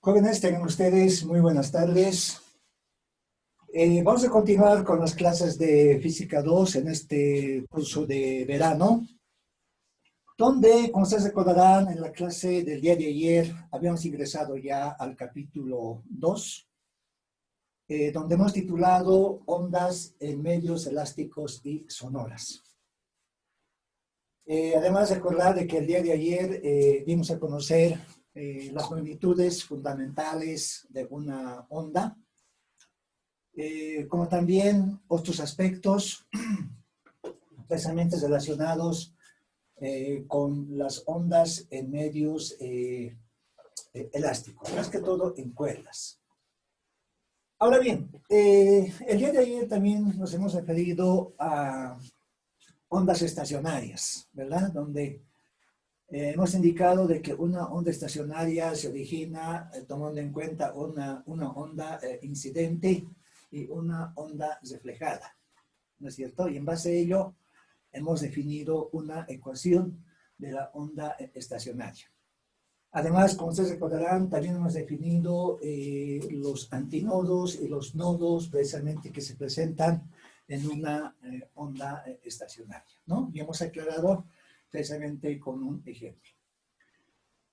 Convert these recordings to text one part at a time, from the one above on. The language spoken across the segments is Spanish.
Jóvenes, tengan ustedes muy buenas tardes. Vamos a continuar con las clases de Física 2 en este curso de verano, donde, como ustedes recordarán, en la clase del día de ayer habíamos ingresado ya al capítulo 2, donde hemos titulado Ondas en medios elásticos y sonoras. Además, recordar de que el día de ayer dimos a conocer las magnitudes fundamentales de una onda, como también otros aspectos precisamente relacionados con las ondas en medios elásticos, más que todo en cuerdas. Ahora bien, el día de ayer también nos hemos referido a ondas estacionarias, ¿verdad? Donde hemos indicado de que una onda estacionaria se origina tomando en cuenta una onda incidente y una onda reflejada, ¿no es cierto? Y en base a ello hemos definido una ecuación de la onda estacionaria. Además, como ustedes recordarán, también hemos definido los antinodos y los nodos precisamente que se presentan en una onda estacionaria, ¿no? Y hemos aclarado precisamente con un ejemplo.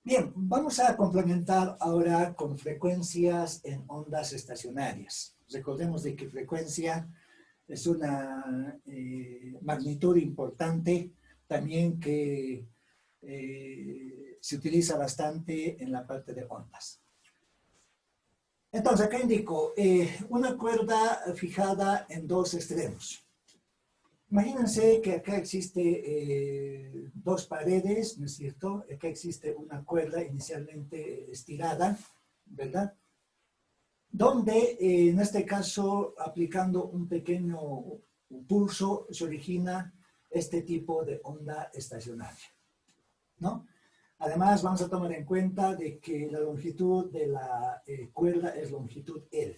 Bien, vamos a complementar ahora con frecuencias en ondas estacionarias. Recordemos de que frecuencia es una magnitud importante también que se utiliza bastante en la parte de ondas. Entonces, acá indico una cuerda fijada en dos extremos. Imagínense que acá existe dos paredes, ¿no es cierto? Acá existe una cuerda inicialmente estirada, ¿verdad? Donde, en este caso, aplicando un pequeño pulso, se origina este tipo de onda estacionaria, ¿no? Además, vamos a tomar en cuenta de que la longitud de la cuerda es longitud L.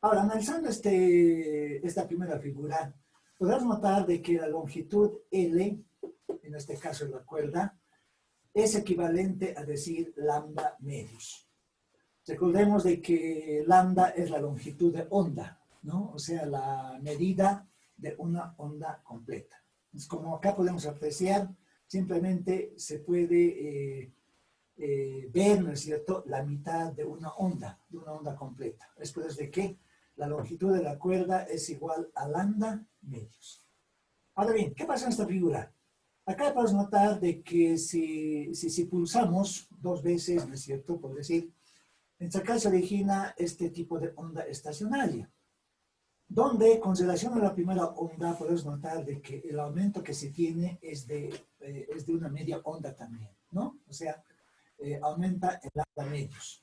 Ahora, analizando esta primera figura, podrás notar de que la longitud L, en este caso la cuerda, es equivalente a decir lambda medios. Recordemos de que lambda es la longitud de onda, ¿no? O sea, la medida de una onda completa. Entonces, como acá podemos apreciar, simplemente se puede ver, ¿no es cierto?, la mitad de una onda completa. Después de que la longitud de la cuerda es igual a lambda medios. Ahora bien, ¿qué pasa en esta figura? Acá podemos notar de que si pulsamos dos veces, ¿no es cierto?, por decir, en acá se origina este tipo de onda estacionaria, donde con relación a la primera onda podemos notar de que el aumento que se tiene es de una media onda también, ¿no? O sea, aumenta el lambda medios.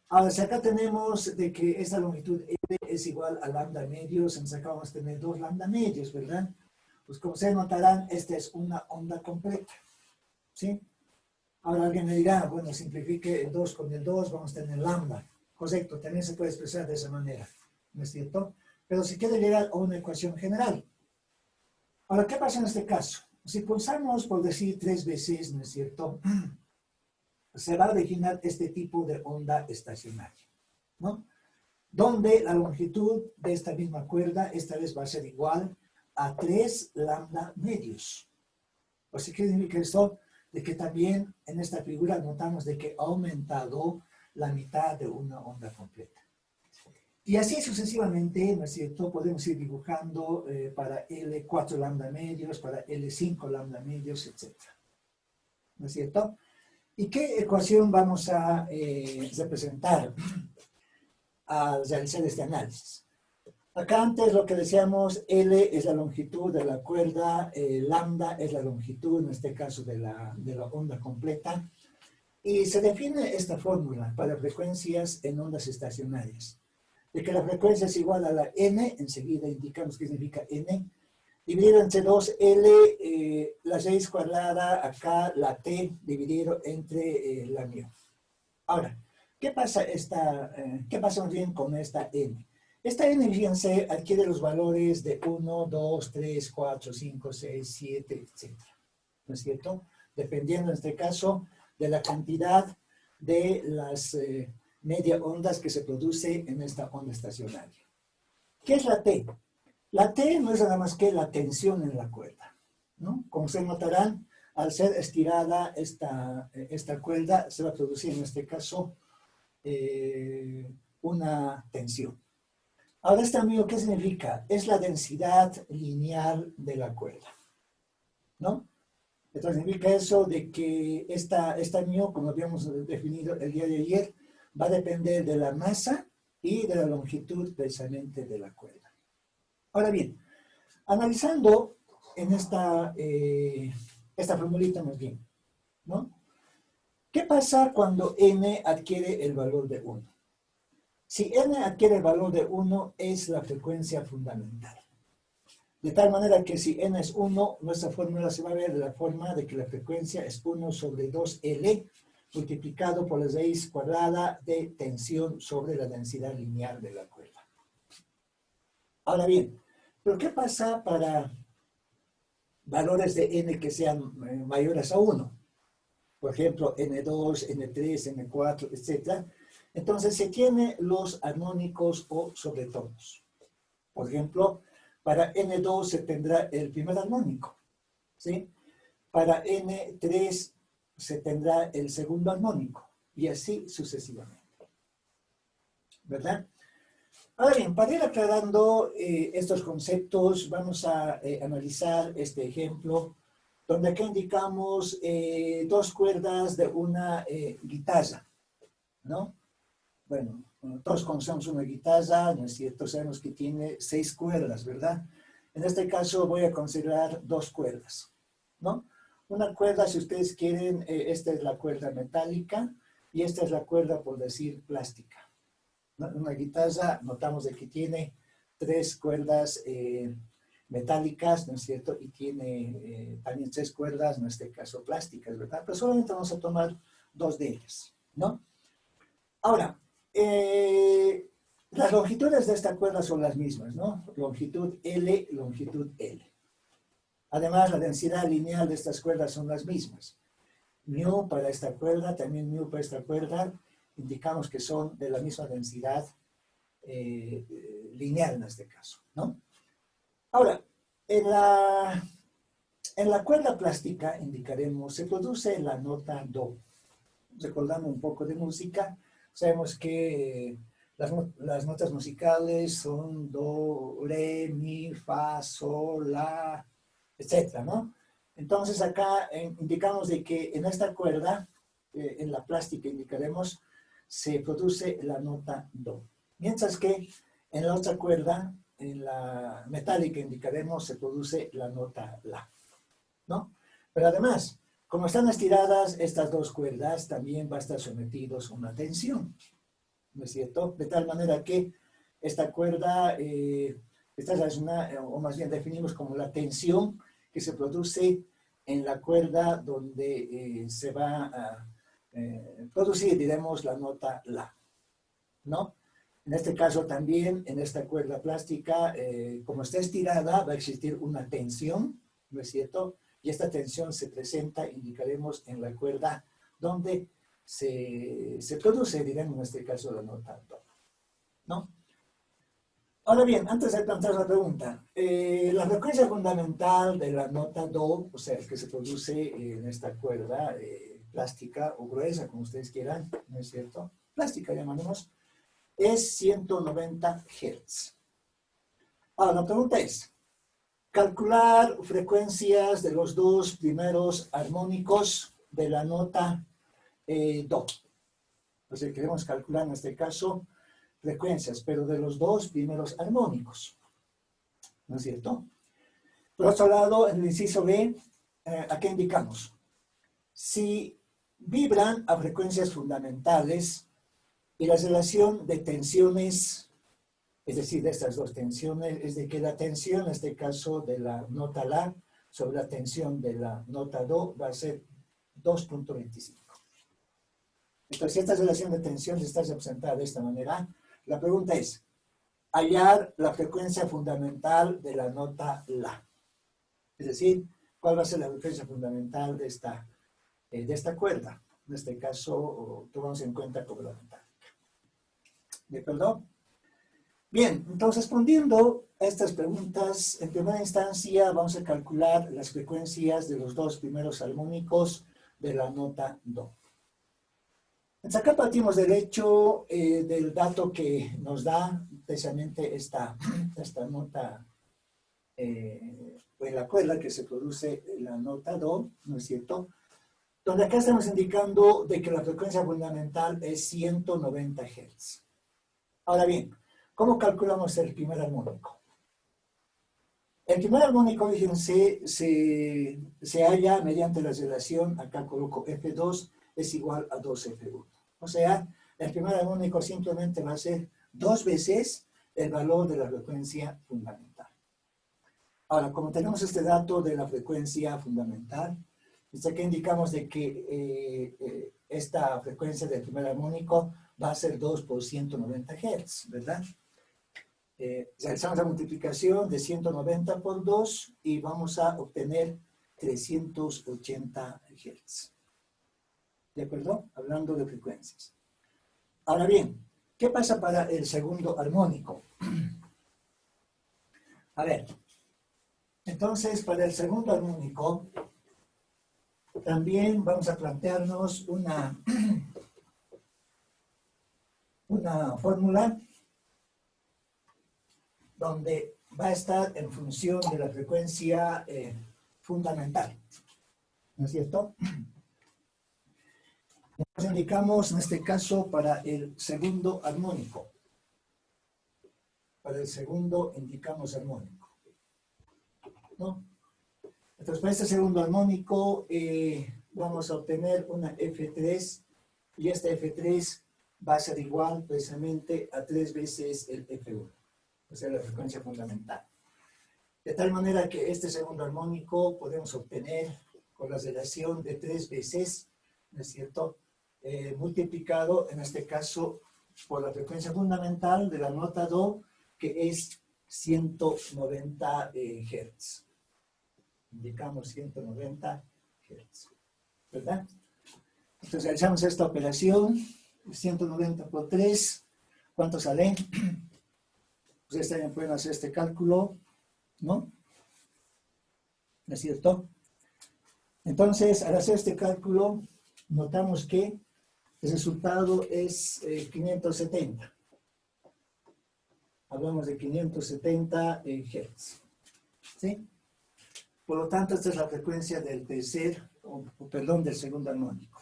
Ahora, si acá tenemos de que esta longitud L es igual a lambda medios, entonces acá vamos a tener dos lambda medios, ¿verdad? Pues como se notarán, esta es una onda completa, ¿sí? Ahora alguien me dirá, bueno, simplifique el 2 con el 2, vamos a tener lambda. Correcto, también se puede expresar de esa manera, ¿no es cierto? Pero si quiere llegar a una ecuación general. Ahora, ¿qué pasa en este caso? Si pulsamos, por decir 3 veces, ¿no es cierto?, se va a originar este tipo de onda estacionaria, ¿no? Donde la longitud de esta misma cuerda, esta vez va a ser igual a 3 lambda medios. O sea, ¿qué significa esto? De que también en esta figura notamos de que ha aumentado la mitad de una onda completa. Y así sucesivamente, ¿no es cierto?, podemos ir dibujando para L4 lambda medios, para L5 lambda medios, etc. ¿No es cierto? ¿Y qué ecuación vamos a representar al realizar este análisis? Acá antes lo que decíamos, L es la longitud de la cuerda, lambda es la longitud, en este caso de la onda completa, y se define esta fórmula para frecuencias en ondas estacionarias, de que la frecuencia es igual a la n, enseguida indicamos qué significa n, dividido entre 2L, la raíz cuadrada, acá la t, dividido entre la μ. Ahora, ¿qué pasa más bien con esta n? Esta n, fíjense, adquiere los valores de 1, 2, 3, 4, 5, 6, 7, etc. ¿No es cierto? Dependiendo en este caso de la cantidad de las media ondas que se produce en esta onda estacionaria. ¿Qué es la T? La T no es nada más que la tensión en la cuerda, ¿no? Como se notarán, al ser estirada esta cuerda, se va a producir en este caso una tensión. Ahora, este amigo, ¿qué significa? Es la densidad lineal de la cuerda, ¿no? Entonces significa eso de que esta μ, como habíamos definido el día de ayer, va a depender de la masa y de la longitud precisamente de la cuerda. Ahora bien, analizando en esta formulita más bien, ¿no? ¿Qué pasa cuando n adquiere el valor de 1? Si n adquiere el valor de 1, es la frecuencia fundamental. De tal manera que si n es 1, nuestra fórmula se va a ver de la forma de que la frecuencia es 1 sobre 2L multiplicado por la raíz cuadrada de tensión sobre la densidad lineal de la cuerda. Ahora bien, ¿pero qué pasa para valores de n que sean mayores a 1? Por ejemplo, n2, n3, n4, etc. Entonces se tiene los armónicos o sobretonos. Por ejemplo, para n2 se tendrá el primer armónico, ¿sí? Para n3 se tendrá el segundo armónico, y así sucesivamente, ¿verdad? Ahora bien, para ir aclarando estos conceptos, vamos a analizar este ejemplo, donde acá indicamos dos cuerdas de una guitarra, ¿no? Bueno, todos conocemos una guitarra, ¿no es cierto? Sabemos que tiene 6 cuerdas, ¿verdad? En este caso voy a considerar 2 cuerdas, ¿no? Una cuerda, si ustedes quieren, esta es la cuerda metálica y esta es la cuerda, por decir, plástica, ¿no? Una guitarra, notamos de que tiene 3 cuerdas metálicas, ¿no es cierto? Y tiene también 3 cuerdas, en este caso plásticas, ¿verdad? Pero solamente vamos a tomar 2 de ellas, ¿no? Ahora, las longitudes de esta cuerda son las mismas, ¿no? Longitud L, longitud L. Además, la densidad lineal de estas cuerdas son las mismas. Mu para esta cuerda, también mu para esta cuerda, indicamos que son de la misma densidad lineal en este caso, ¿no? Ahora, en la cuerda plástica, indicaremos, se produce la nota Do. Recordando un poco de música, sabemos que las notas musicales son do, re, mi, fa, sol, la, etcétera, ¿no? Entonces acá indicamos de que en esta cuerda, en la plástica indicaremos, se produce la nota do. Mientras que en la otra cuerda, en la metálica indicaremos, se produce la nota la, ¿no? Pero además, como están estiradas estas 2 cuerdas, también va a estar sometidos a una tensión, ¿no es cierto? De tal manera que esta cuerda, esta es una, o más bien definimos como la tensión que se produce en la cuerda donde se va a producir, diremos, la nota la, ¿no? En este caso también, en esta cuerda plástica, como está estirada, va a existir una tensión, ¿no es cierto? Y esta tensión se presenta, indicaremos, en la cuerda donde se produce, diremos en este caso, la nota do, ¿no? Ahora bien, antes de plantear la pregunta, la frecuencia fundamental de la nota do, o sea, que se produce en esta cuerda plástica o gruesa, como ustedes quieran, ¿no es cierto? Plástica, llamaremos, es 190 Hz. Ahora, la pregunta es, calcular frecuencias de los 2 primeros armónicos de la nota do. O sea, queremos calcular en este caso frecuencias, pero de los 2 primeros armónicos. ¿No es cierto? Por otro lado, en el inciso B, aquí indicamos, si vibran a frecuencias fundamentales y la relación de tensiones, es decir, de estas 2 tensiones, es de que la tensión, en este caso de la nota la, sobre la tensión de la nota do, va a ser 2.25. Entonces, si esta relación de tensión está representada de esta manera, la pregunta es, hallar la frecuencia fundamental de la nota la. Es decir, ¿cuál va a ser la frecuencia fundamental de esta cuerda? en este caso, tomamos en cuenta como la metálica. ¿De acuerdo? Bien, entonces respondiendo a estas preguntas, en primera instancia vamos a calcular las frecuencias de los dos primeros armónicos de la nota Do. Entonces acá partimos del hecho del dato que nos da precisamente esta nota en la cuerda que se produce la nota Do, ¿no es cierto? Donde acá estamos indicando de que la frecuencia fundamental es 190 Hz. Ahora bien, ¿cómo calculamos el primer armónico? El primer armónico, fíjense, se halla mediante la relación, acá coloco F2 es igual a 2F1. O sea, el primer armónico simplemente va a ser 2 veces el valor de la frecuencia fundamental. Ahora, como tenemos este dato de la frecuencia fundamental, aquí indicamos de que esta frecuencia del primer armónico va a ser 2 por 190 Hz, ¿verdad? Realizamos la multiplicación de 190 por 2 y vamos a obtener 380 Hz. ¿De acuerdo? Hablando de frecuencias. Ahora bien, ¿qué pasa para el segundo armónico? A ver, entonces para el segundo armónico también vamos a plantearnos una fórmula donde va a estar en función de la frecuencia fundamental, ¿no es cierto? Nos indicamos en este caso para el segundo armónico. Para el segundo indicamos armónico, ¿no? Entonces para este segundo armónico vamos a obtener una F3 y esta F3 va a ser igual precisamente a 3 veces el F1. O sea, la frecuencia fundamental. De tal manera que este segundo armónico podemos obtener con la relación de 3 veces, ¿no es cierto? Multiplicado, en este caso, por la frecuencia fundamental de la nota Do, que es 190 Hz. Indicamos 190 Hz, ¿verdad? Entonces realizamos esta operación, 190 por 3, ¿cuánto sale? Ustedes también pueden hacer este cálculo, ¿no? ¿No es cierto? Entonces, al hacer este cálculo, notamos que el resultado es 570. Hablamos de 570 Hz. ¿Sí? Por lo tanto, esta es la frecuencia del del segundo armónico.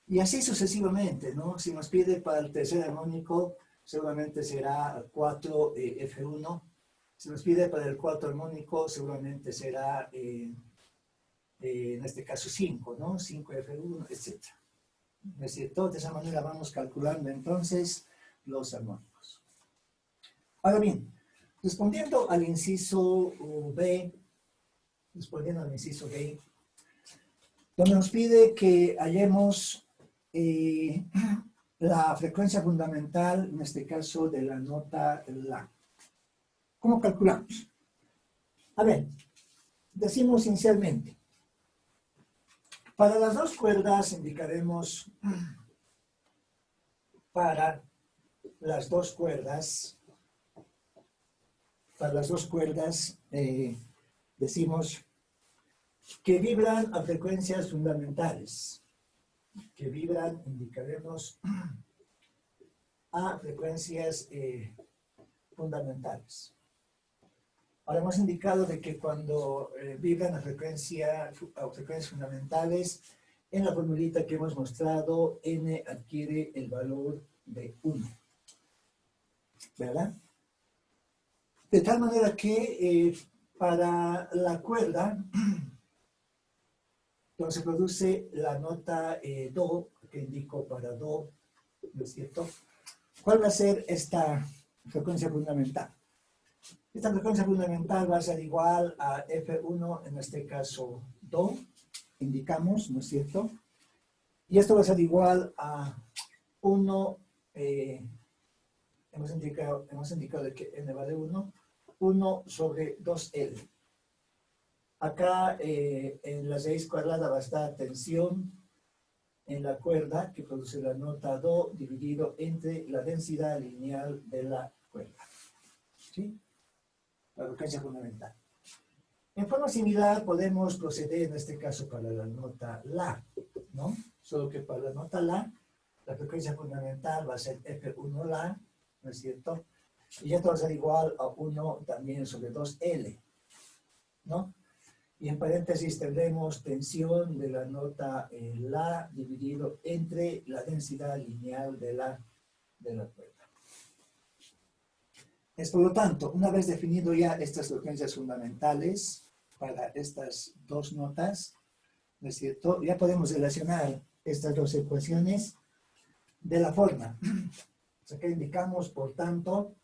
Y así sucesivamente, ¿no? Si nos pide para el tercer armónico, seguramente será 4F1. Si nos pide para el cuarto armónico, seguramente será, en este caso, 5, ¿no? 5F1, etc. ¿No es cierto? De esa manera vamos calculando entonces los armónicos. Ahora bien, respondiendo al inciso B, donde nos pide que hallemos la frecuencia fundamental, en este caso de la nota La. ¿Cómo calculamos? A ver, decimos inicialmente, para las dos cuerdas indicaremos para las dos cuerdas, decimos que vibran a frecuencias fundamentales, que vibran, indicaremos, a frecuencias fundamentales. Ahora hemos indicado de que cuando vibran a frecuencias fundamentales, en la formulita que hemos mostrado, n adquiere el valor de 1. ¿Verdad? De tal manera que para la cuerda, donde se produce la nota Do, que indico para Do, ¿no es cierto? ¿Cuál va a ser esta frecuencia fundamental? Esta frecuencia fundamental va a ser igual a F1, en este caso Do, indicamos, ¿no es cierto? Y esto va a ser igual a 1, hemos indicado que n vale 1 sobre 2L. Acá en la raíz cuadrada va a estar tensión en la cuerda que produce la nota do dividido entre la densidad lineal de la cuerda. ¿Sí? La frecuencia fundamental. En forma similar podemos proceder en este caso para la nota la, ¿no? Solo que para la nota la frecuencia fundamental va a ser F1 la, ¿no es cierto? Y esto va a ser igual a 1 también sobre 2L, ¿no? Y en paréntesis tendremos tensión de la nota la dividido entre la densidad lineal de la cuerda. Es por lo tanto, una vez definido ya estas frecuencias fundamentales para estas dos notas, ¿no es cierto? Ya podemos relacionar estas dos ecuaciones de la forma. O sea, que indicamos, por tanto,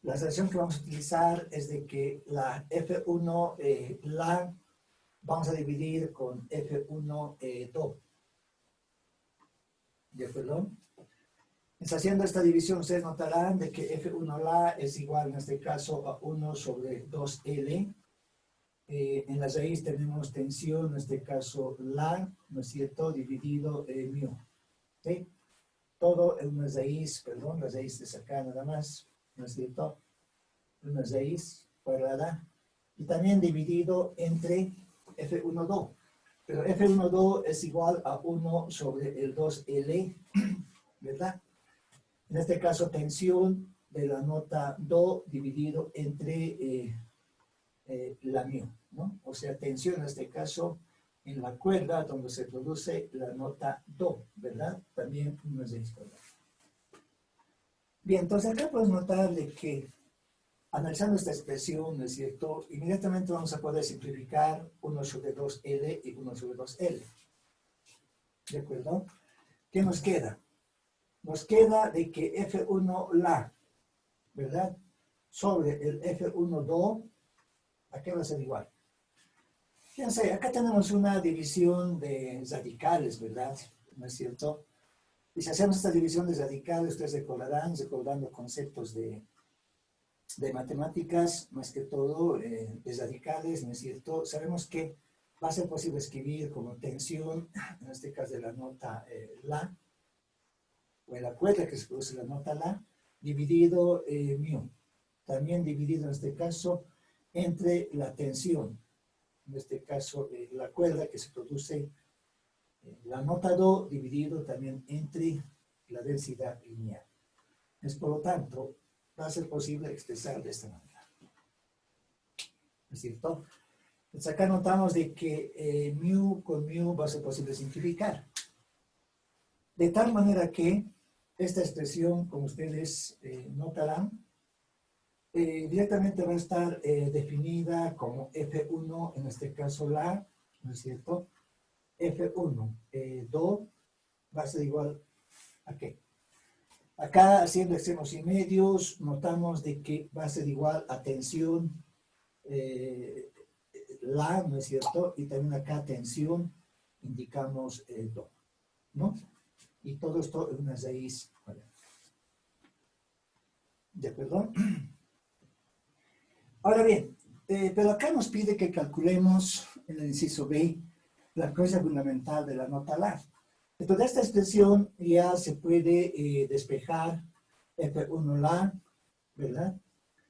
la relación que vamos a utilizar es de que la F1 la vamos a dividir con F1 do. ¿De acuerdo? Haciendo esta división, ustedes notarán de que F1 la es igual en este caso a 1 sobre 2L. En la raíz tenemos tensión, en este caso la, ¿no es cierto?, dividido mu. ¿Sí? Todo en una raíz, perdón, la raíz es acá nada más, ¿no es cierto? Una raíz cuadrada. Y también dividido entre F1 do. Pero F1 do es igual a 1 sobre el 2L, ¿verdad? En este caso, tensión de la nota do dividido entre la mu, ¿no? O sea, tensión en este caso en la cuerda donde se produce la nota do, ¿verdad? También una raíz cuadrada. Bien, entonces acá podemos notar de que analizando esta expresión, ¿no es cierto? Inmediatamente vamos a poder simplificar 1 sobre 2L y 1 sobre 2L. ¿De acuerdo? ¿Qué nos queda? Nos queda de que F1 la, ¿verdad? Sobre el F1 do, ¿a qué va a ser igual? Fíjense, acá tenemos una división de radicales, ¿verdad? ¿No es cierto? Y si hacemos esta división de radicales, ustedes recordarán, recordando conceptos de matemáticas, más que todo, de radicales, ¿no es cierto? Sabemos que va a ser posible escribir como tensión, en este caso de la nota la, o en la cuerda que se produce la nota la, dividido mu. También dividido en este caso entre la tensión, en este caso la cuerda que se produce la nota do, dividido también entre la densidad lineal. Es por lo tanto, va a ser posible expresar de esta manera. ¿No es cierto? Entonces acá notamos de que mu con mu va a ser posible simplificar. De tal manera que esta expresión, como ustedes notarán, directamente va a estar definida como F1, en este caso la, ¿no es cierto? F1, do, va a ser igual a ¿qué? Acá, haciendo extremos y medios, notamos de que va a ser igual a tensión la, ¿no es cierto? Y también acá tensión, indicamos do, ¿no? Y todo esto en una raíz cuadrada. ¿De acuerdo? Ahora bien, pero acá nos pide que calculemos en el inciso B la frecuencia fundamental de la nota la. Entonces, de esta expresión ya se puede despejar F1 la, ¿verdad?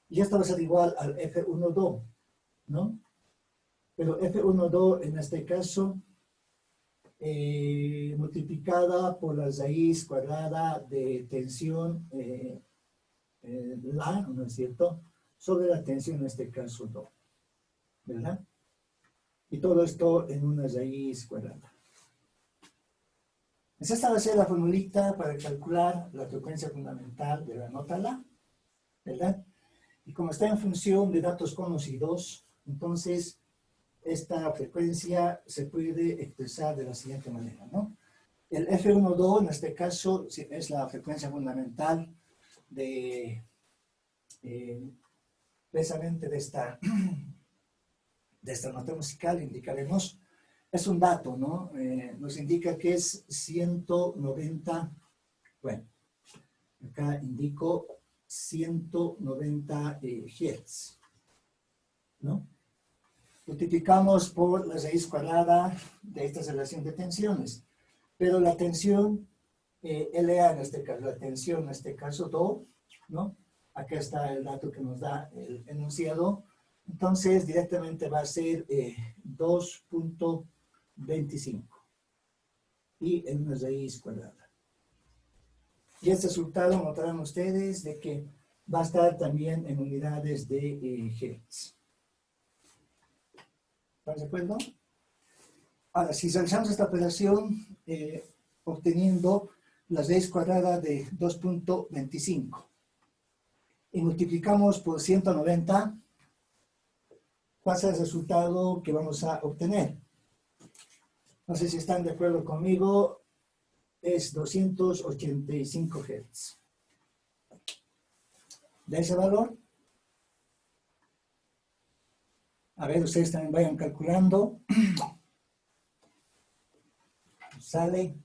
Y esto va a ser igual al F1 do, ¿no? Pero F1 do en este caso multiplicada por la raíz cuadrada de tensión la, ¿no es cierto?, sobre la tensión en este caso do, ¿verdad? Y todo esto en una raíz cuadrada. Esta va a ser la formulita para calcular la frecuencia fundamental de la nota la, ¿verdad? Y como está en función de datos conocidos, entonces esta frecuencia se puede expresar de la siguiente manera, ¿no? El F1 do, en este caso, es la frecuencia fundamental de precisamente de esta nota musical. Indicaremos, es un dato, ¿no? Nos indica que es 190, bueno, acá indico 190 Hz, ¿no? multiplicamos por la raíz cuadrada de esta relación de tensiones. Pero la tensión, LA en este caso, la tensión en este caso, Do, ¿no? Acá está el dato que nos da el enunciado. Entonces, directamente va a ser 2.25 y en una raíz cuadrada. Y este resultado notarán ustedes de que va a estar también en unidades de Hertz. ¿Están de acuerdo? Ahora, si realizamos esta operación obteniendo la raíz cuadrada de 2.25 y multiplicamos por 190, ¿cuál es el resultado que vamos a obtener? No sé si están de acuerdo conmigo, es 285 Hz. ¿De ese valor? A ver, ustedes también vayan calculando. Sale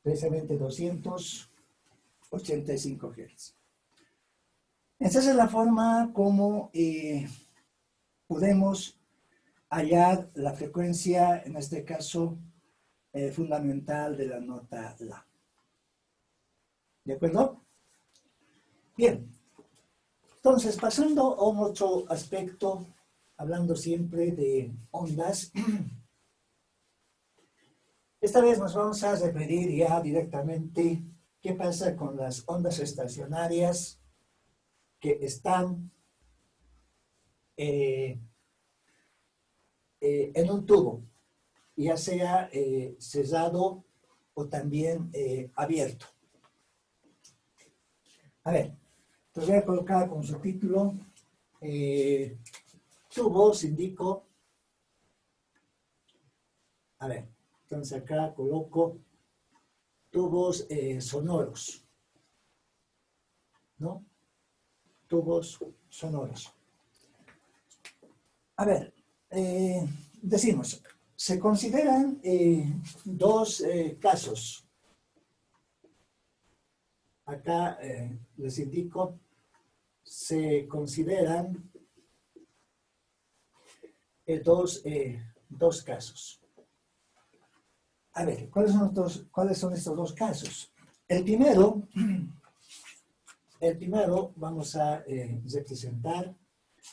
precisamente 285 Hz. Esta es la forma como podemos hallar la frecuencia, en este caso, fundamental de la nota La. ¿De acuerdo? Bien. Entonces, pasando a un otro aspecto, hablando siempre de ondas, esta vez nos vamos a referir ya directamente qué pasa con las ondas estacionarias que están en un tubo, ya sea cerrado o también abierto. A ver, entonces voy a colocar como subtítulo tubos, indico. A ver, entonces acá coloco tubos sonoros, ¿no? Tubos sonoros. A ver, decimos, se consideran dos casos. Acá les indico, se consideran dos casos. A ver, ¿cuáles son estos dos casos? El primero vamos a representar,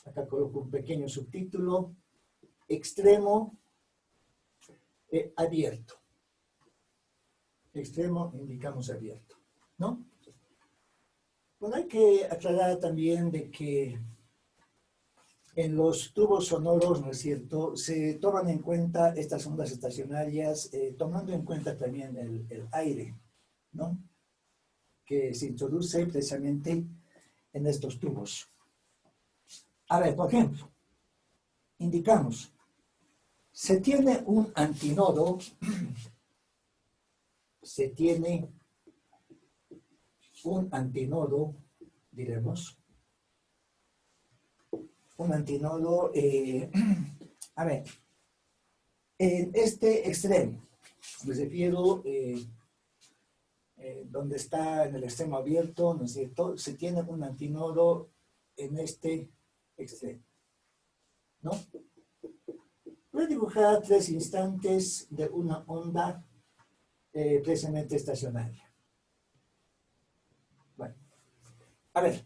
acá coloco un pequeño subtítulo, extremo abierto. Extremo indicamos abierto, ¿no? Bueno, hay que aclarar también de que en los tubos sonoros, ¿no es cierto?, se toman en cuenta estas ondas estacionarias, tomando en cuenta también el aire, ¿no?, que se introduce precisamente en estos tubos. A ver, por ejemplo, indicamos, se tiene un antinodo, diremos, un antinodo, a ver, en este extremo, me refiero donde está en el extremo abierto, ¿no es cierto? Se tiene un antinodo en este extremo, ¿no? Voy a dibujar 3 instantes de una onda precisamente estacionaria. Bueno, a ver,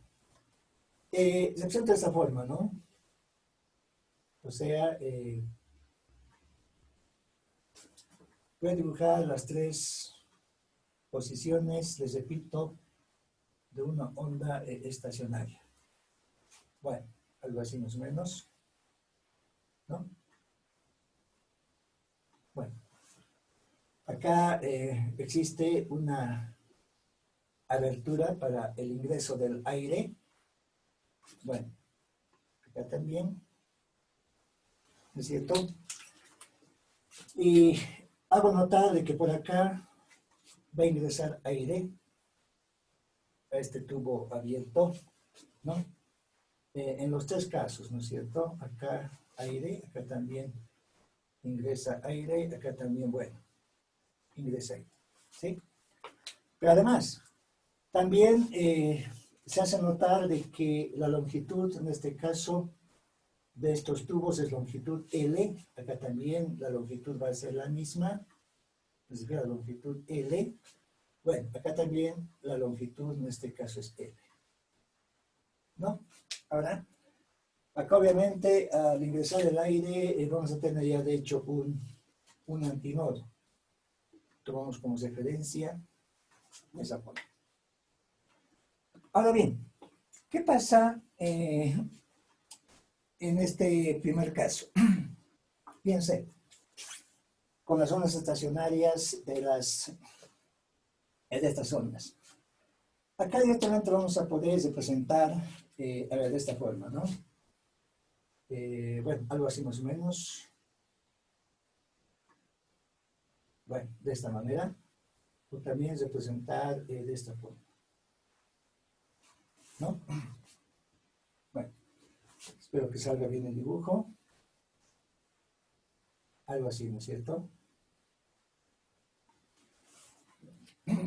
se presenta de esta forma, ¿no? O sea, voy a dibujar las 3 posiciones, les repito, de una onda estacionaria. Bueno, algo así más o menos, ¿no? Bueno, acá existe una abertura para el ingreso del aire. Bueno, acá también, ¿no es cierto? Y hago notar de que por acá va a ingresar aire a este tubo abierto, ¿no? En los 3 casos, ¿no es cierto? Acá aire, acá también ingresa aire, acá también, bueno, ingresa aire, ¿sí? Pero además, también se hace notar de que la longitud, en este caso, de estos tubos es longitud L. Acá también la longitud va a ser la misma. Es decir, la longitud L. Bueno, acá también la longitud en este caso es L. ¿No? Ahora, acá obviamente al ingresar el aire vamos a tener ya de hecho un antinodo. Tomamos como referencia esa forma. Ahora bien, ¿qué pasa en este primer caso? Fíjense, con las ondas estacionarias de estas ondas. Acá directamente vamos a poder representar, a ver, de esta forma, ¿no? Bueno, algo así más o menos. Bueno, de esta manera. O también representar de esta forma. ¿No? Bueno, espero que salga bien el dibujo. Algo así, ¿no es cierto?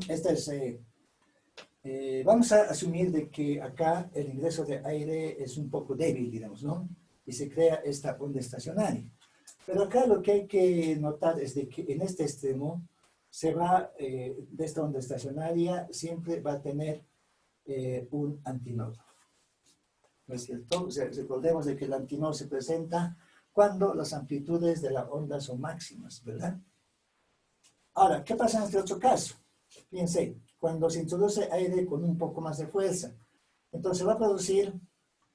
Esta es... vamos a asumir de que acá el ingreso de aire es un poco débil, digamos, ¿no? Y se crea esta onda estacionaria. Pero acá lo que hay que notar es de que en este extremo se va, de esta onda estacionaria, siempre va a tener un antinodo. ¿No es cierto? O sea, recordemos de que el antinodo se presenta cuando las amplitudes de la onda son máximas, ¿verdad? Ahora, ¿qué pasa en este otro caso? Fíjense, cuando se introduce aire con un poco más de fuerza, entonces va a producir,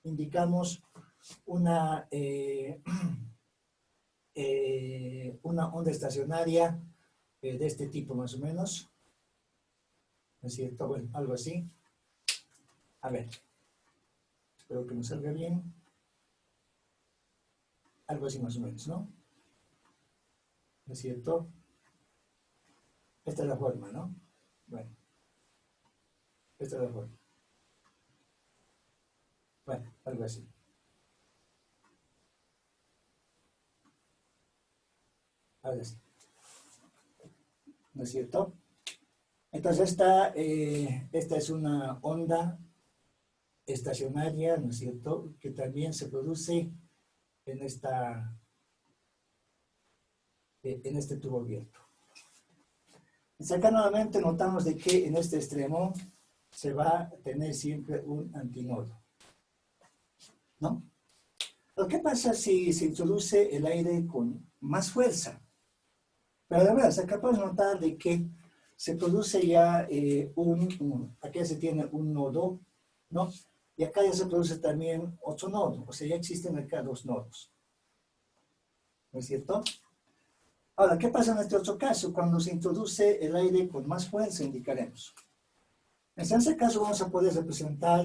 indicamos, una onda estacionaria de este tipo más o menos, ¿no es cierto? Bueno, algo así. A ver, espero que nos salga bien. Algo así más o menos, ¿no? ¿No es cierto? Esta es la forma, ¿no? Bueno, esta es la forma. Bueno, algo así. Algo así. ¿No es cierto? Entonces esta es una onda estacionaria, ¿no es cierto?, que también se produce en este tubo abierto. Y acá nuevamente notamos de que en este extremo se va a tener siempre un antinodo, ¿no? Pero ¿qué pasa si se introduce el aire con más fuerza? Pero de verdad, acá podemos notar de que se produce ya aquí se tiene un nodo, ¿no? Y acá ya se produce también otro nodo, o sea, ya existen acá dos nodos. ¿No es cierto? Ahora, ¿qué pasa en este otro caso? Cuando se introduce el aire con más fuerza, indicaremos. En ese caso vamos a poder representar,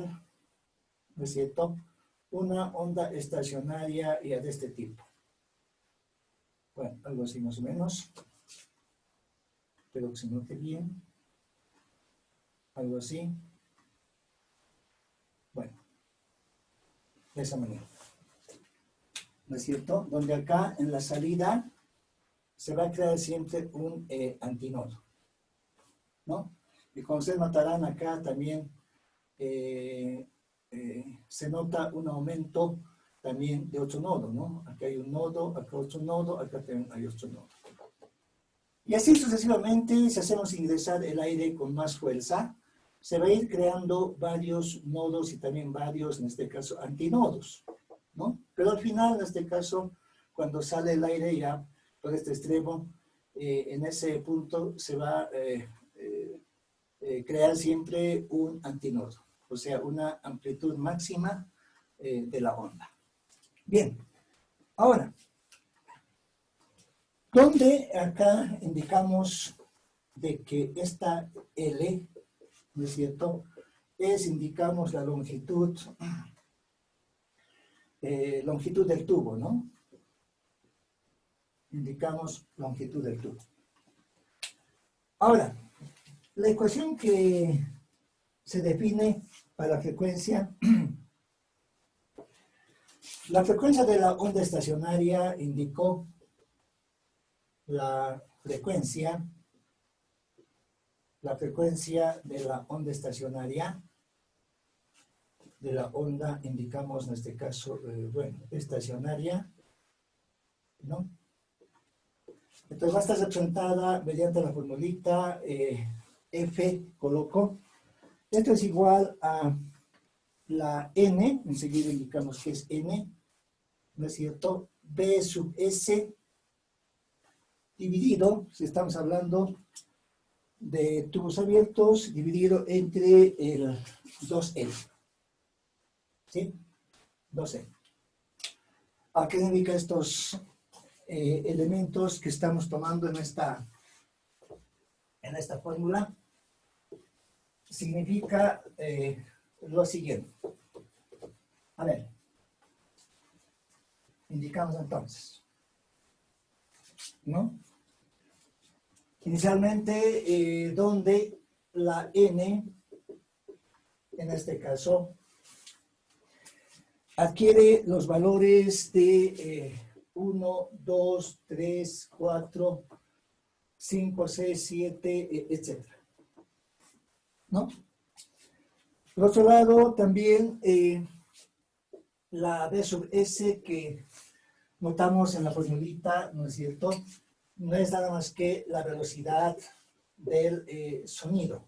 ¿no es cierto?, una onda estacionaria ya de este tipo. Bueno, algo así más o menos. Espero que se note bien. Algo así. Bueno, de esa manera. ¿No es cierto? Donde acá en la salida se va a crear siempre un antinodo, ¿no? Y como ustedes notarán acá también se nota un aumento también de otro nodo, ¿no? Acá hay un nodo, acá otro nodo, acá también hay otro nodo. Y así sucesivamente, si hacemos ingresar el aire con más fuerza, se va a ir creando varios nodos y también varios, en este caso, antinodos, ¿no? Pero al final, en este caso, cuando sale el aire ya por este extremo, en ese punto se va a crear siempre un antinodo, o sea, una amplitud máxima de la onda. Bien, ahora, ¿dónde acá indicamos de que esta L, ¿no es cierto?, indicamos la longitud del tubo, ¿no? Indicamos longitud del tubo. Ahora, la ecuación que se define para la frecuencia de la onda estacionaria indicó la frecuencia de la onda estacionaria de la onda indicamos en este caso, bueno, estacionaria, ¿no? Entonces va a estar representada mediante la formulita F, coloco. Esto es igual a la N, enseguida indicamos que es N, ¿no es cierto? B sub S dividido, si estamos hablando de tubos abiertos, dividido entre el 2L. ¿Sí? 2L. ¿A qué indica estos elementos que estamos tomando en esta fórmula? Significa lo siguiente. A ver, indicamos entonces, ¿no? Inicialmente, donde la N, en este caso, adquiere los valores de 1, 2, 3, 4, 5, 6, 7, etc. ¿No? Por otro lado, también la B sub S que notamos en la formulita, ¿no es cierto? No es nada más que la velocidad del sonido,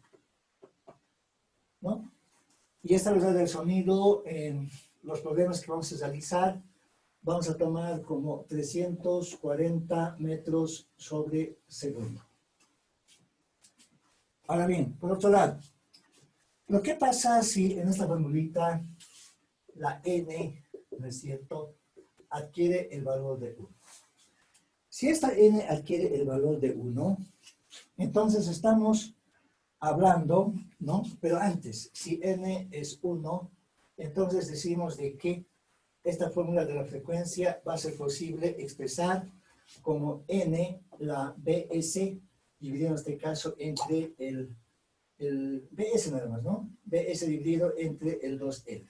¿no? Y esta velocidad del sonido, en los problemas que vamos a realizar, vamos a tomar como 340 metros sobre segundo. Ahora bien, por otro lado, ¿lo que pasa si en esta formulita la N, ¿no es cierto?, adquiere el valor de 1? Si esta N adquiere el valor de 1, entonces estamos hablando, ¿no? Pero antes, si N es 1, entonces decimos de que esta fórmula de la frecuencia va a ser posible expresar como N, la BS, dividido en este caso entre el BS nada más, ¿no? BS dividido entre el 2L.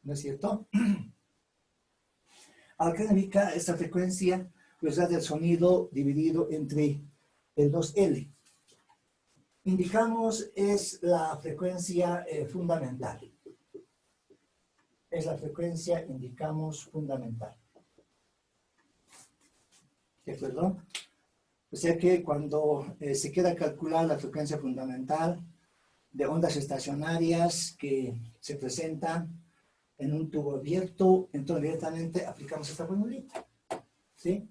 ¿No es cierto? Ahora, ¿qué significa esta frecuencia? Velocidad del sonido dividido entre el 2L. Indicamos es la frecuencia fundamental. Es la frecuencia, indicamos, fundamental. ¿De acuerdo? O sea que cuando se quiera calcular la frecuencia fundamental de ondas estacionarias que se presentan en un tubo abierto, entonces directamente aplicamos esta formulita, ¿sí?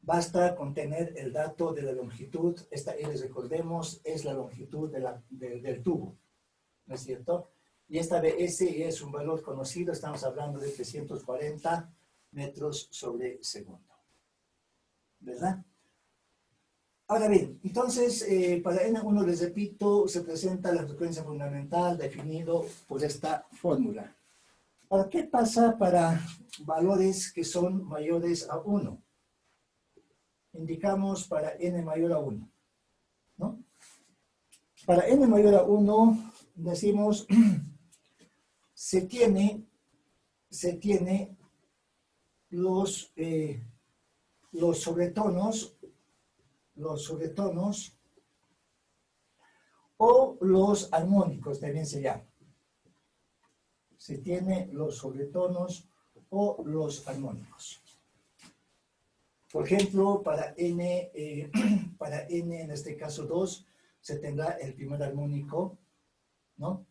Basta con tener el dato de la longitud. Esta L, recordemos, es la longitud del tubo, ¿no es cierto? Y esta BS es un valor conocido, estamos hablando de 340 metros sobre segundo, ¿verdad? Ahora bien, entonces, para N1, les repito, se presenta la frecuencia fundamental definido por esta fórmula. Ahora, ¿qué pasa para valores que son mayores a 1? Indicamos para N mayor a 1, ¿no? Para N mayor a 1, decimos, se tiene los sobretonos o los armónicos, también se llama. Se tiene los sobretonos o los armónicos. Por ejemplo, para N en este caso 2, se tendrá el primer armónico, ¿no?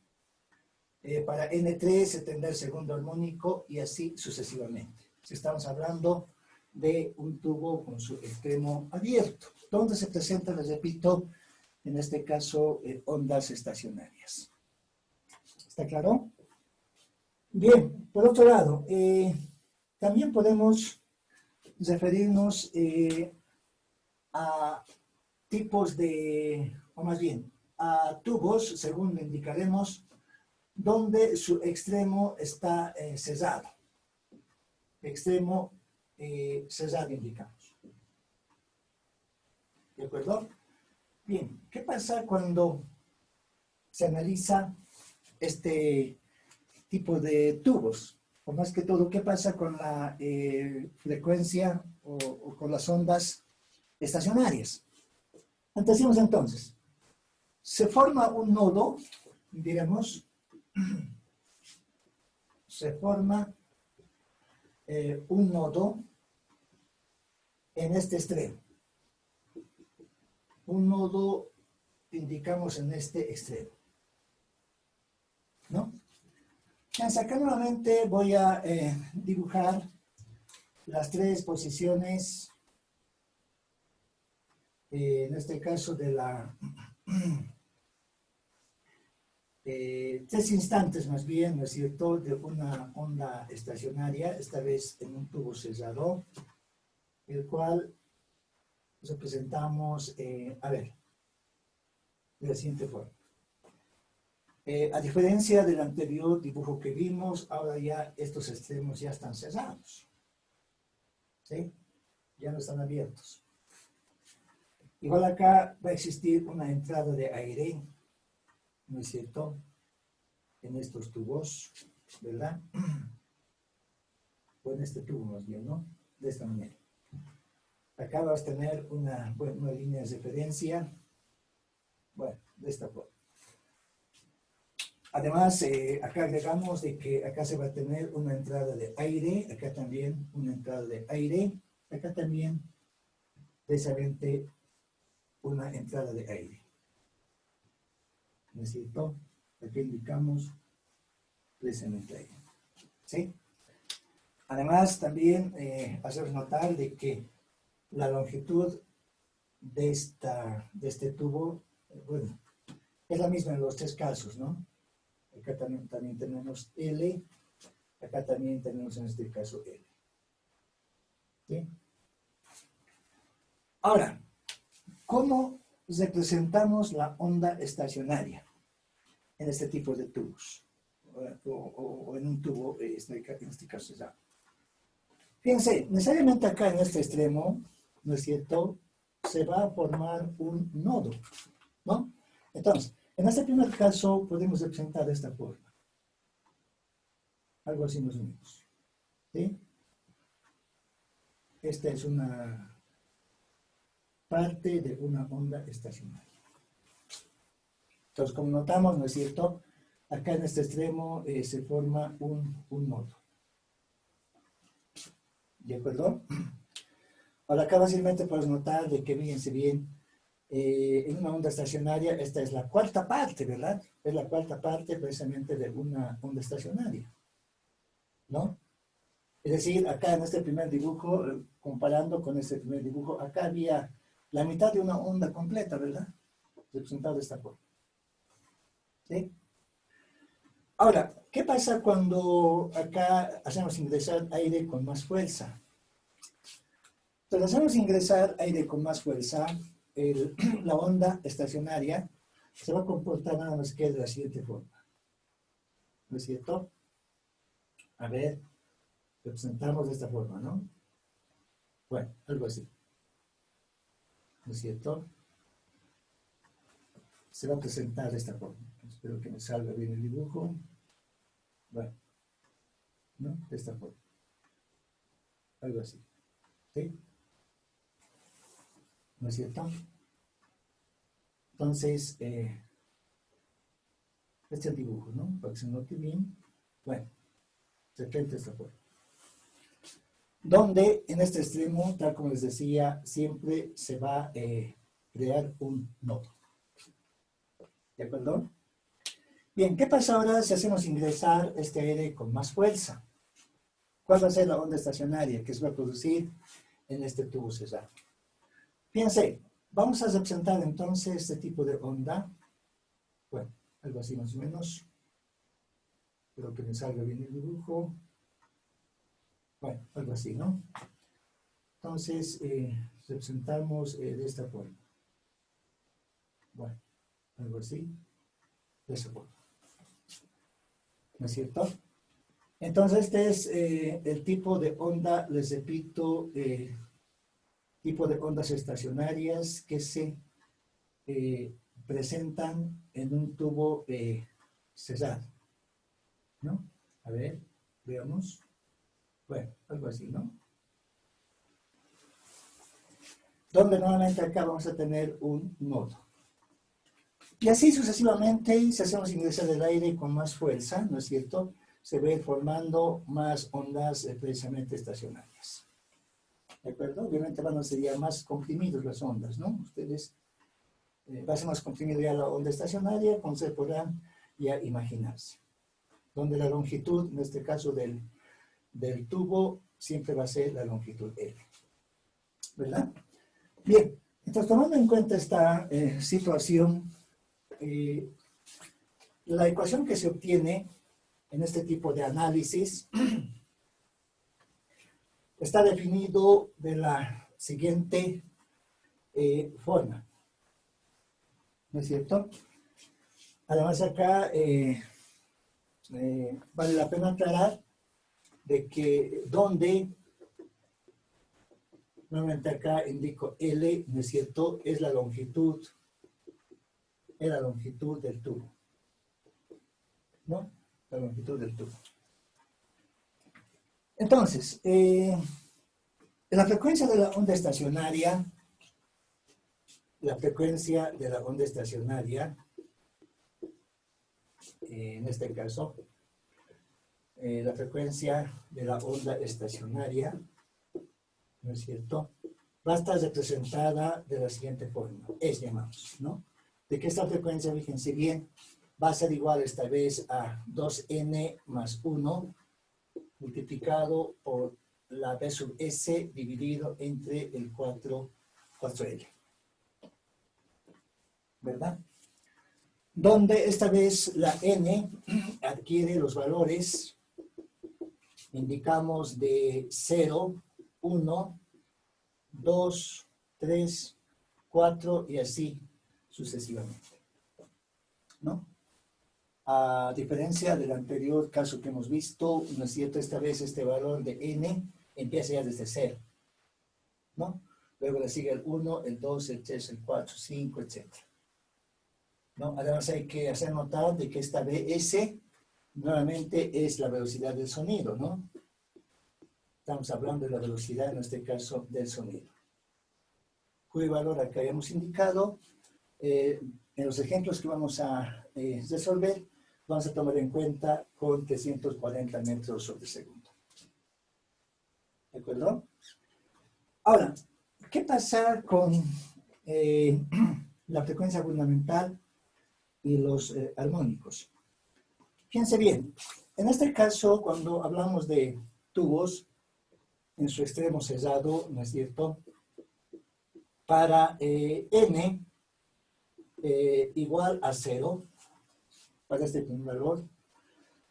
Para N3 se tendrá el segundo armónico y así sucesivamente. Si estamos hablando de un tubo con su extremo abierto, donde se presentan, les repito, en este caso, ondas estacionarias. ¿Está claro? Bien, por otro lado, también podemos referirnos a tipos de, o más bien, a tubos, según lo indicaremos, donde su extremo está cerrado. Extremo cerrado indicamos. ¿De acuerdo? Bien, ¿qué pasa cuando se analiza este tipo de tubos? O más que todo, ¿qué pasa con la frecuencia o con las ondas estacionarias? Decimos entonces, se forma un nodo, diremos, se forma un nodo en este extremo. Un nodo indicamos en este extremo, ¿no? Entonces, acá nuevamente voy a dibujar las tres posiciones, en este caso de la... tres instantes más bien, ¿no es cierto?, de una onda estacionaria, esta vez en un tubo cerrado, el cual representamos, a ver, de la siguiente forma. A diferencia del anterior dibujo que vimos, ahora ya estos extremos ya están cerrados, ¿sí? Ya no están abiertos. Igual acá va a existir una entrada de aire, ¿no es cierto?, en estos tubos, ¿verdad? O en este tubo más bien, ¿no? De esta manera. Acá vas a tener una línea de referencia, bueno, de esta forma. Además, acá agregamos de que acá se va a tener una entrada de aire, acá también una entrada de aire, acá también precisamente una entrada de aire. ¿No es cierto? Aquí indicamos precisamente aire. ¿Sí? Además, también hacer notar de que la longitud de este tubo, bueno, es la misma en los tres casos, ¿no? Acá también tenemos L, acá también tenemos en este caso L. ¿Sí? Ahora, ¿cómo representamos la onda estacionaria en este tipo de tubos? O en un tubo, en este caso ya. Fíjense, necesariamente acá en este extremo, ¿no es cierto?, se va a formar un nodo, ¿no? Entonces, en este primer caso podemos representar de esta forma. Algo así más o menos. ¿Sí? Esta es una parte de una onda estacionaria. Entonces, como notamos, ¿no es cierto?, acá en este extremo se forma un nodo. ¿De acuerdo? Ahora acá fácilmente puedes notar de que, fíjense bien, en una onda estacionaria, esta es la cuarta parte, ¿verdad? Es la cuarta parte precisamente de una onda estacionaria, ¿no? Es decir, acá en este primer dibujo, comparando con este primer dibujo, acá había la mitad de una onda completa, ¿verdad? Representado de esta forma. ¿Sí? Ahora, ¿qué pasa cuando acá hacemos ingresar aire con más fuerza? Entonces hacemos ingresar aire con más fuerza, la onda estacionaria se va a comportar nada más que de la siguiente forma. ¿No es cierto? A ver, representamos de esta forma, ¿no? Bueno, algo así. ¿No es cierto? Se va a presentar de esta forma. Espero que me salga bien el dibujo. Bueno, ¿no? De esta forma. Algo así. ¿Sí? ¿No es cierto? Entonces, este es el dibujo, ¿no? Para que se note bien. Bueno, se presenta de esta forma. Donde en este extremo, tal como les decía, siempre se va a crear un nodo. ¿De acuerdo? Bien, ¿qué pasa ahora si hacemos ingresar este aire con más fuerza? ¿Cuál va a ser la onda estacionaria que se va a producir en este tubo cerrado? Fíjense, vamos a representar entonces este tipo de onda. Bueno, algo así más o menos. Espero que me salga bien el dibujo. Bueno, algo así, ¿no? Entonces, representamos de esta forma. Bueno, algo así, de esa forma. ¿No es cierto? Entonces, este es el tipo de onda, les repito, tipo de ondas estacionarias que se presentan en un tubo cerrado. ¿No? A ver, veamos. Bueno, algo así, ¿no? Donde nuevamente acá vamos a tener un nodo. Y así sucesivamente, si hacemos ingresar el aire con más fuerza, ¿no es cierto?, se ve formando más ondas precisamente estacionarias. ¿De acuerdo? Obviamente van a ser ya más comprimidos las ondas, ¿no? Ustedes va a ser más comprimido ya la onda estacionaria, como se podrán ya imaginarse. Donde la longitud, en este caso del tubo, siempre va a ser la longitud L. ¿Verdad? Bien, entonces tomando en cuenta esta situación, la ecuación que se obtiene en este tipo de análisis está definido de la siguiente forma. ¿No es cierto? Además acá vale la pena aclarar de que donde, nuevamente acá indico L, ¿no es cierto?, es la longitud del tubo. ¿No? La longitud del tubo. Entonces, la frecuencia de la onda estacionaria, en este caso, la frecuencia de la onda estacionaria, ¿no es cierto?, va a estar representada de la siguiente forma, es llamamos, ¿no? De que esta frecuencia, fíjense bien, va a ser igual esta vez a 2n más 1 multiplicado por la B sub S dividido entre el 4L. ¿Verdad? Donde esta vez la n adquiere los valores, indicamos de 0, 1, 2, 3, 4 y así sucesivamente. ¿No? A diferencia del anterior caso que hemos visto, ¿no es cierto? Esta vez este valor de n empieza ya desde 0. ¿No? Luego le sigue el 1, el 2, el 3, el 4, 5, etc. ¿No? Además hay que hacer notar de que esta Bs nuevamente es la velocidad del sonido, ¿no? Estamos hablando de la velocidad, en este caso, del sonido. Cuyo valor acá hemos indicado. En los ejemplos que vamos a resolver, vamos a tomar en cuenta con 340 metros sobre segundo. ¿De acuerdo? Ahora, ¿qué pasa con la frecuencia fundamental y los armónicos? Fíjense bien, en este caso, cuando hablamos de tubos en su extremo cerrado, ¿no es cierto?, para n igual a 0, para este primer valor,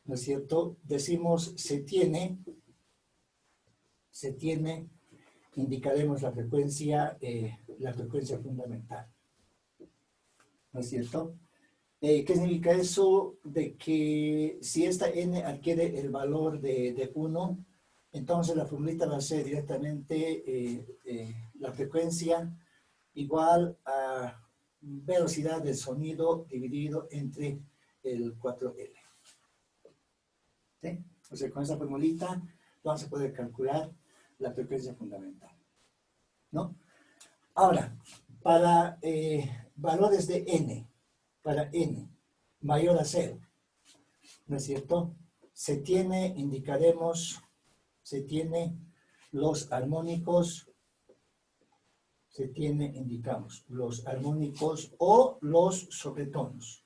¿no es cierto?, decimos se tiene, indicaremos la frecuencia fundamental, ¿no es cierto? ¿Qué significa eso? De que si esta n adquiere el valor de 1, entonces la formulita va a ser directamente la frecuencia igual a velocidad del sonido dividido entre el 4L. ¿Sí? O sea, con esta formulita vamos a poder calcular la frecuencia fundamental. ¿No? Ahora, para valores de n, para n mayor a 0, ¿no es cierto?, indicaremos los armónicos, indicamos los armónicos o los sobretonos,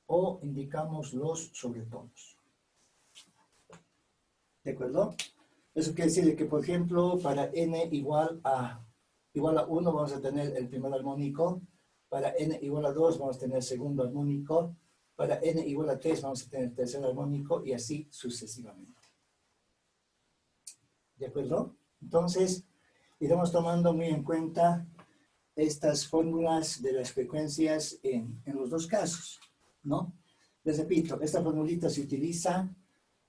o indicamos los sobretonos. ¿De acuerdo? Eso quiere decir que, por ejemplo, para n igual a 1 vamos a tener el primer armónico, para n igual a 2 vamos a tener el segundo armónico, para n igual a 3 vamos a tener el tercer armónico y así sucesivamente. ¿De acuerdo? Entonces, iremos tomando muy en cuenta estas fórmulas de las frecuencias en los dos casos, ¿no? Les repito, esta formulita se utiliza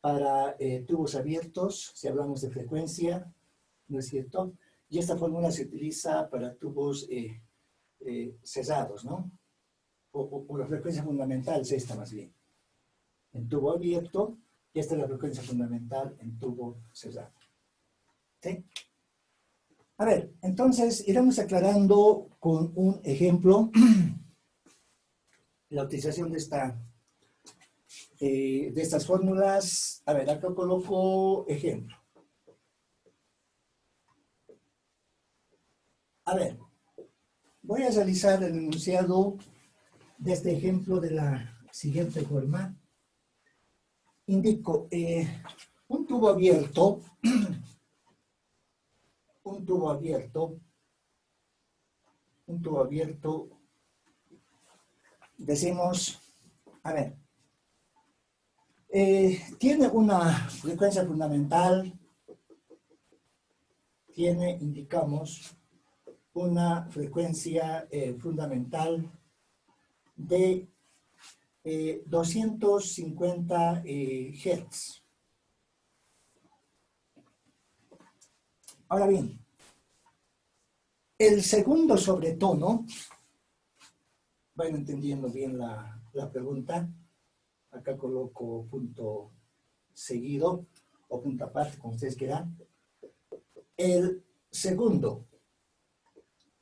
para tubos abiertos, si hablamos de frecuencia, ¿no es cierto? Y esta fórmula se utiliza para tubos cerrados, ¿no? O la frecuencia fundamental es esta más bien. En tubo abierto, y esta es la frecuencia fundamental en tubo cerrado. ¿Sí? A ver, entonces iremos aclarando con un ejemplo la utilización de estas fórmulas. A ver, acá coloco ejemplo. A ver, voy a realizar el enunciado de este ejemplo de la siguiente forma. Indico un tubo abierto, un tubo abierto, decimos, a ver, tiene una frecuencia fundamental, indicamos, una frecuencia fundamental de 250 Hz. Ahora bien, el segundo sobretono, van entendiendo bien la pregunta, acá coloco punto seguido o punto aparte, como ustedes quieran. El segundo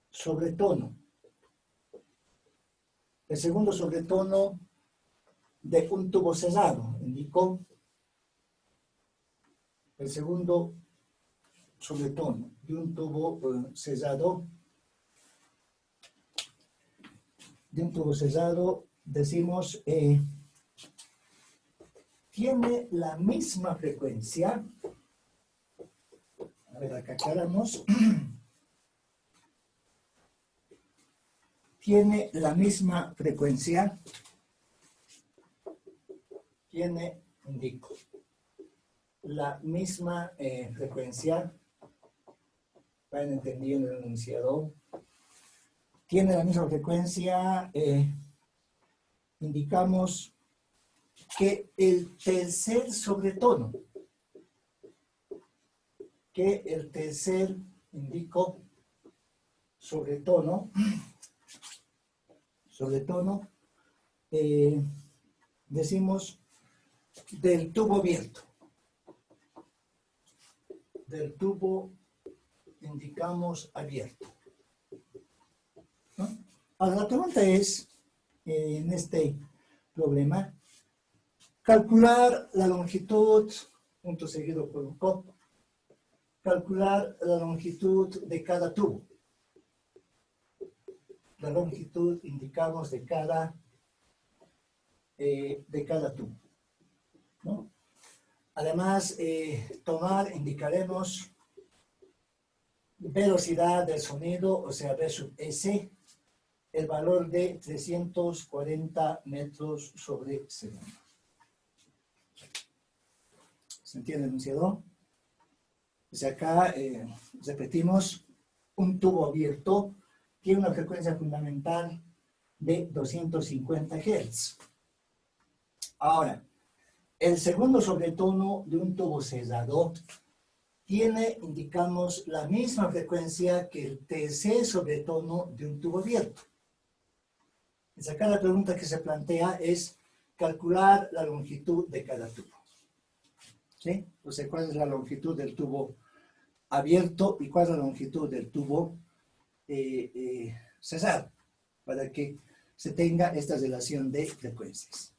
sobretono de un tubo cerrado, indicó el segundo sobretono de un tubo cerrado, decimos, tiene la misma frecuencia. A ver, acá aclaramos. Tiene la misma frecuencia. Indico, la misma frecuencia. Vayan entendiendo el enunciado. Tiene la misma frecuencia. Indicamos que el tercer sobretono, indico, sobretono, decimos, del tubo abierto. Del tubo, indicamos, abierto. ¿No? Ahora, la pregunta es, en este problema, calcular la longitud, punto seguido por un co, calcular la longitud de cada tubo. La longitud, indicamos, de cada tubo, ¿no? Además, indicaremos velocidad del sonido, o sea, V sub S, el valor de 340 metros sobre segundo. ¿Se entiende el enunciado? O sea, acá repetimos, un tubo abierto tiene una frecuencia fundamental de 250 Hz. Ahora, el segundo sobretono de un tubo cerrado tiene, indicamos, la misma frecuencia que el tercer sobretono de un tubo abierto. Entonces, acá la pregunta que se plantea es calcular la longitud de cada tubo. ¿Sí? O sea, ¿cuál es la longitud del tubo abierto y cuál es la longitud del tubo cerrado? Para que se tenga esta relación de frecuencias.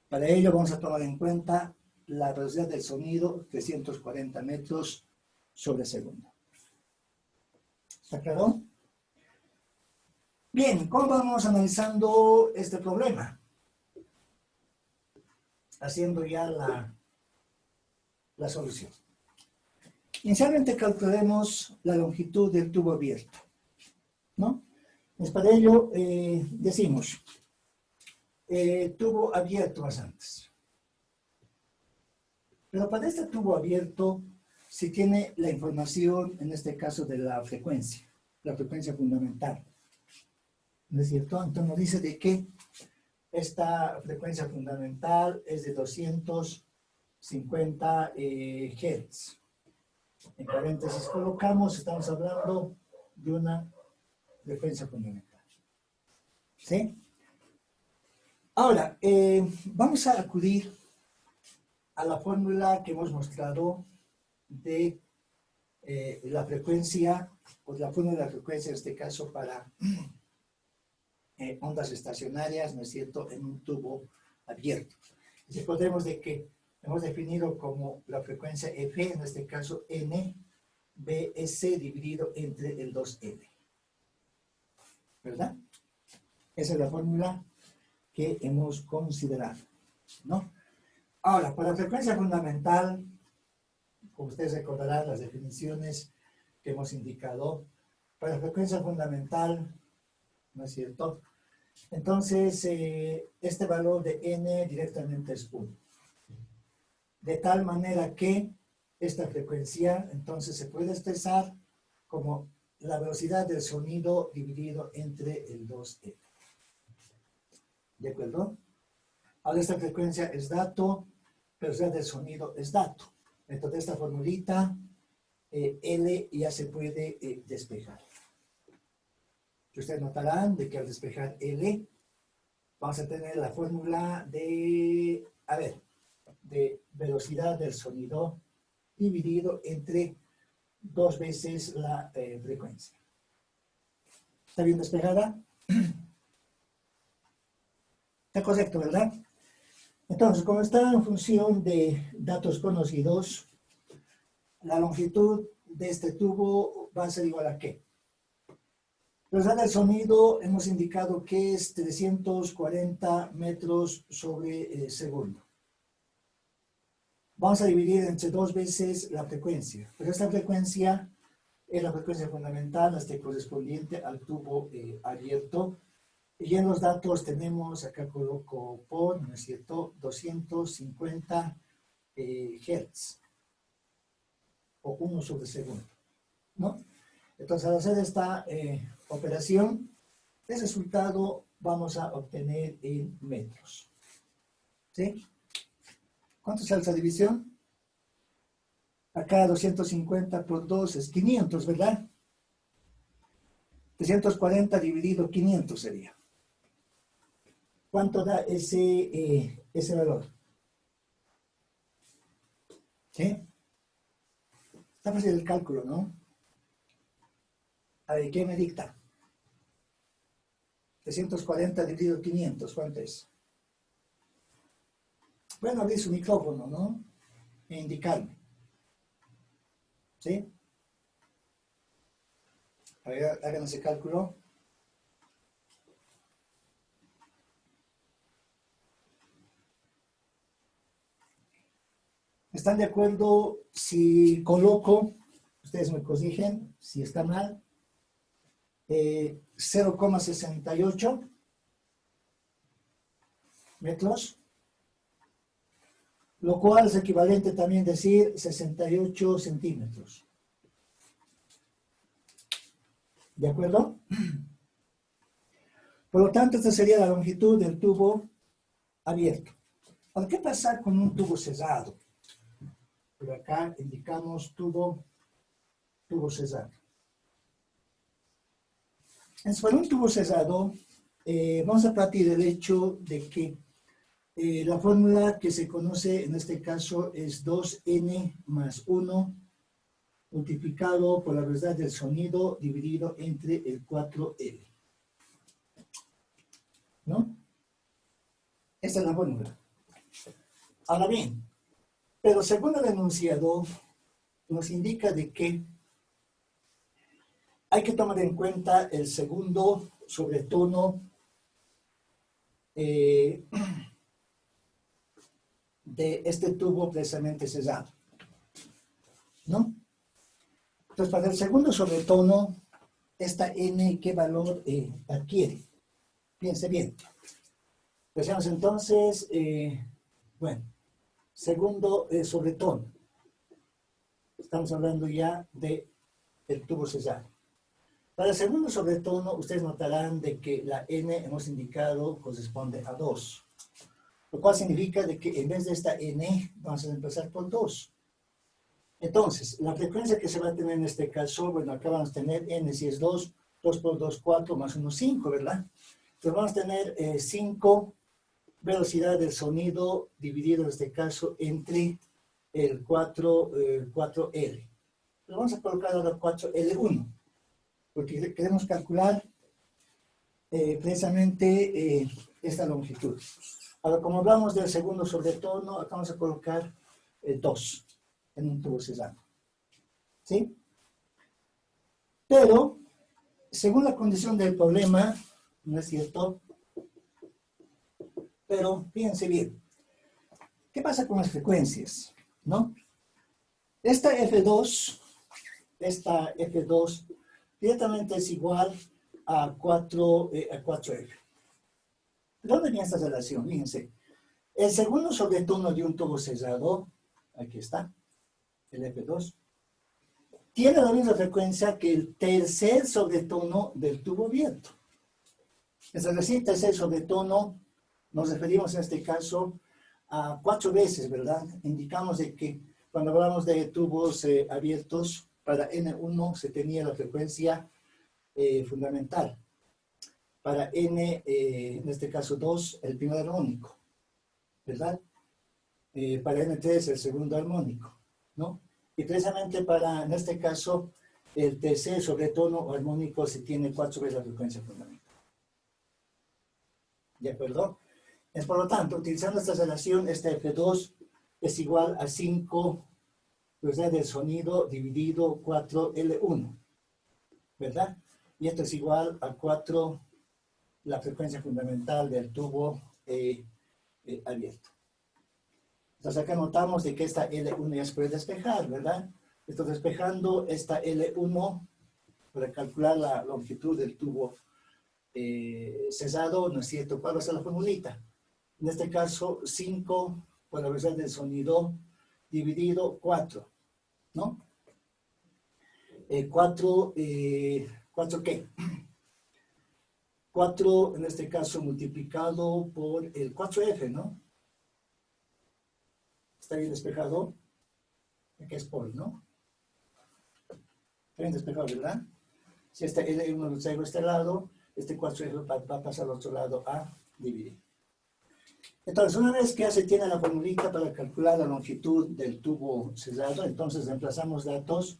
Para ello vamos a tomar en cuenta la velocidad del sonido, 340 metros sobre segundo. ¿Está claro? Bien, ¿cómo vamos analizando este problema? Haciendo ya la solución. Inicialmente calculemos la longitud del tubo abierto, ¿no? Pues para ello decimos, tubo abierto más antes. Pero para este tubo abierto se tiene la información, en este caso, de la frecuencia fundamental. ¿No es cierto? Entonces nos dice de que esta frecuencia fundamental es de 250 Hz. En paréntesis colocamos, estamos hablando de una frecuencia fundamental. ¿Sí? Ahora, vamos a acudir a la fórmula que hemos mostrado de la frecuencia, o la fórmula de la frecuencia en este caso para ondas estacionarias, ¿no es cierto?, en un tubo abierto. Y recordemos de que hemos definido como la frecuencia F, en este caso N, BS dividido entre el 2N. ¿Verdad? Esa es la fórmula que hemos considerado, ¿no? Ahora, para la frecuencia fundamental, como ustedes recordarán las definiciones que hemos indicado, para la frecuencia fundamental, ¿no es cierto? Entonces, este valor de n directamente es 1. De tal manera que esta frecuencia, entonces, se puede expresar como la velocidad del sonido dividido entre el 2n. ¿De acuerdo? Ahora esta frecuencia es dato, velocidad del sonido es dato. Entonces, esta formulita, L ya se puede despejar. Ustedes notarán de que al despejar L, vamos a tener la fórmula de, de velocidad del sonido dividido entre 2 veces la frecuencia. ¿Está bien despejada? Está correcto, ¿verdad? Entonces, como está en función de datos conocidos, la longitud de este tubo va a ser igual a ¿qué? La velocidad del sonido hemos indicado que es 340 metros sobre segundo. Vamos a dividir entre 2 veces la frecuencia, pero esta frecuencia es la frecuencia fundamental, correspondiente al tubo abierto. Y en los datos tenemos, acá coloco por, ¿no es cierto?, 250 Hz, o 1 sobre segundo, ¿no? Entonces, al hacer esta operación, el resultado vamos a obtener en metros. ¿Sí? ¿Cuánto es esa división? Acá 250 por 2 es 500, ¿verdad? 340 dividido 500 sería. ¿Cuánto da ese valor? ¿Sí? Está fácil el cálculo, ¿no? A ver, ¿qué me dicta? 340 dividido 500, ¿cuánto es? Pueden abrir su micrófono, ¿no? E indicarme. ¿Sí? A ver, hagan ese cálculo. ¿Están de acuerdo si coloco, ustedes me corrigen, si está mal, 0,68 metros? Lo cual es equivalente también decir 68 centímetros. ¿De acuerdo? Por lo tanto, esta sería la longitud del tubo abierto. Ahora, ¿qué pasa con un tubo cerrado? Por acá indicamos tubo cerrado. Entonces, para un tubo cerrado, vamos a partir del hecho de que la fórmula que se conoce en este caso es 2n más 1 multiplicado por la velocidad del sonido dividido entre el 4L. ¿No? Esta es la fórmula. Ahora bien, pero según el enunciado, nos indica de que hay que tomar en cuenta el segundo sobretono de este tubo precisamente cerrado, ¿no? Entonces, para el segundo sobretono, esta n, ¿qué valor adquiere? Piense bien. Pensemos entonces, bueno, segundo sobretono. Estamos hablando ya del tubo cerrado. Para el segundo sobretono, ustedes notarán de que la n hemos indicado corresponde a 2. Lo cual significa de que en vez de esta n, vamos a empezar por 2. Entonces, la frecuencia que se va a tener en este caso, bueno, acá vamos a tener n si es 2, 2 por 2, 4, más 1, 5, ¿verdad? Entonces vamos a tener 5 velocidad del sonido dividido en este caso entre el 4L. Lo vamos a colocar ahora 4L1, porque queremos calcular precisamente esta longitud. Ahora, como hablamos del segundo sobretono, acá vamos a colocar 2 en un tubo cesado. ¿Sí? Pero, según la condición del problema, ¿no es cierto? Pero, fíjense bien, ¿qué pasa con las frecuencias? ¿No? Esta F2 directamente es igual a 4F. ¿De dónde viene esta relación? Fíjense, el segundo sobretono de un tubo cerrado, aquí está, el F2, tiene la misma frecuencia que el tercer sobretono del tubo abierto. Es decir, tercer sobretono, nos referimos en este caso a 4 veces, ¿verdad? Indicamos de que cuando hablamos de tubos abiertos, para N1 se tenía la frecuencia fundamental. Para N, en este caso 2, el primer armónico, ¿verdad? Para N3 el segundo armónico, ¿no? Y precisamente para, en este caso, el tercer sobretono armónico se tiene 4 veces la frecuencia fundamental. ¿De acuerdo? Es por lo tanto, utilizando esta relación, este F2 es igual a 5 velocidad del sonido dividido 4L1, ¿verdad? Y esto es igual a 4 la frecuencia fundamental del tubo abierto. Entonces acá notamos de que esta L1 ya se puede despejar, ¿verdad? Estoy despejando esta L1 para calcular la longitud del tubo cesado, ¿no es cierto? ¿Cuál va a ser la formulita? En este caso, 5 por la velocidad del sonido dividido 4, ¿no? 4 ¿qué? 4 en este caso multiplicado por el 4F, ¿no? ¿Está bien despejado? Aquí es por, ¿no? Está bien despejado, ¿verdad? Si este L1 lo traigo a este lado, este 4F va a pasar al otro lado a dividir. Entonces, una vez que ya se tiene la formulita para calcular la longitud del tubo cerrado, entonces reemplazamos datos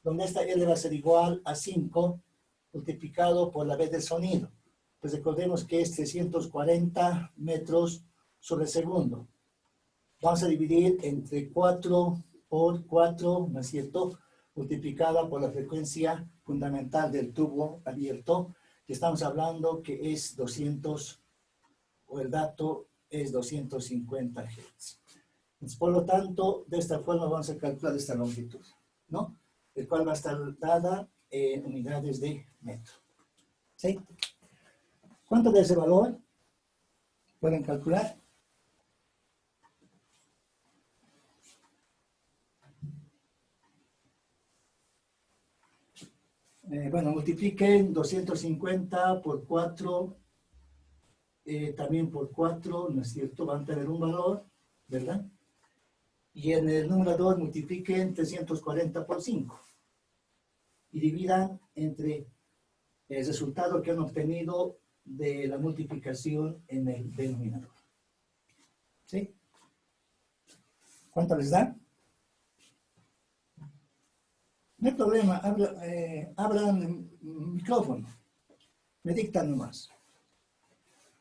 donde esta L va a ser igual a 5 multiplicado por la V del sonido. Pues recordemos que es 340 metros sobre segundo. Vamos a dividir entre 4 por 4, ¿no es cierto? Multiplicada por la frecuencia fundamental del tubo abierto, que estamos hablando que es 200, o el dato es 250 Hz. Entonces, por lo tanto, de esta forma vamos a calcular esta longitud, ¿no? El cual va a estar dada en unidades de metro. ¿Sí? ¿Cuánto de ese valor? ¿Pueden calcular? Bueno, multipliquen 250 por 4, también por 4, ¿no es cierto? Van a tener un valor, ¿verdad? Y en el numerador multipliquen 340 por 5. Y dividan entre el resultado que han obtenido de la multiplicación en el denominador. ¿Sí? ¿Cuánto les da? No hay problema, abran el micrófono, me dictan nomás.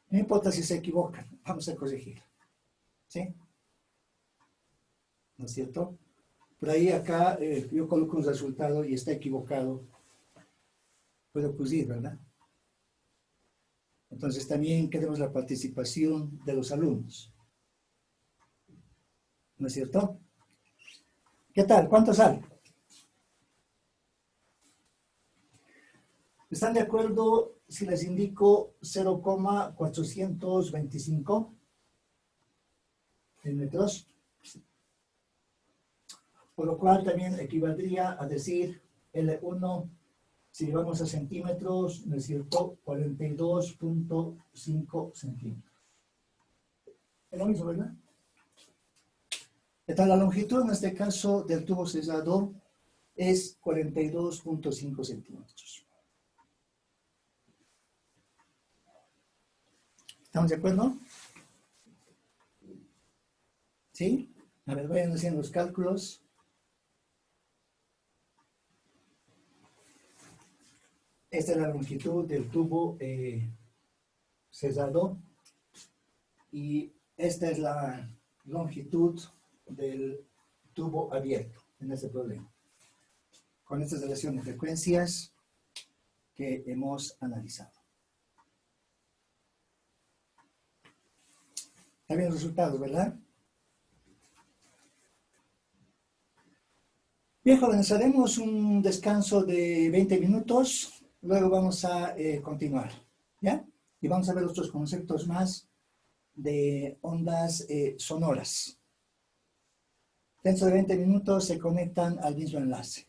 No importa si se equivocan, vamos a corregir. ¿Sí? ¿No es cierto? Por ahí acá yo coloco un resultado y está equivocado. Puede ocurrir, ¿verdad? Entonces también queremos la participación de los alumnos. ¿No es cierto? ¿Qué tal? ¿Cuánto sale? ¿Están de acuerdo si les indico 0,425 metros? Por lo cual también equivaldría a decir L1, si llevamos a centímetros, ¿no es cierto? 42.5 centímetros. Es lo mismo, ¿verdad? Entonces, la longitud en este caso del tubo cerrado es 42.5 centímetros. ¿Estamos de acuerdo? ¿Sí? A ver, vayan haciendo los cálculos. Esta es la longitud del tubo cerrado. Y esta es la longitud del tubo abierto en este problema, con estas relaciones de frecuencias que hemos analizado. Está bien el resultado, ¿verdad? Bien, jóvenes, haremos un descanso de 20 minutos, luego vamos a continuar, ¿ya? Y vamos a ver otros conceptos más de ondas sonoras. Dentro de 20 minutos se conectan al mismo enlace,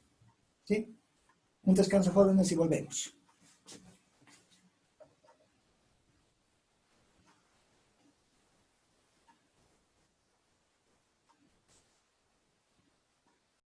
¿sí? Un descanso, jóvenes, y volvemos.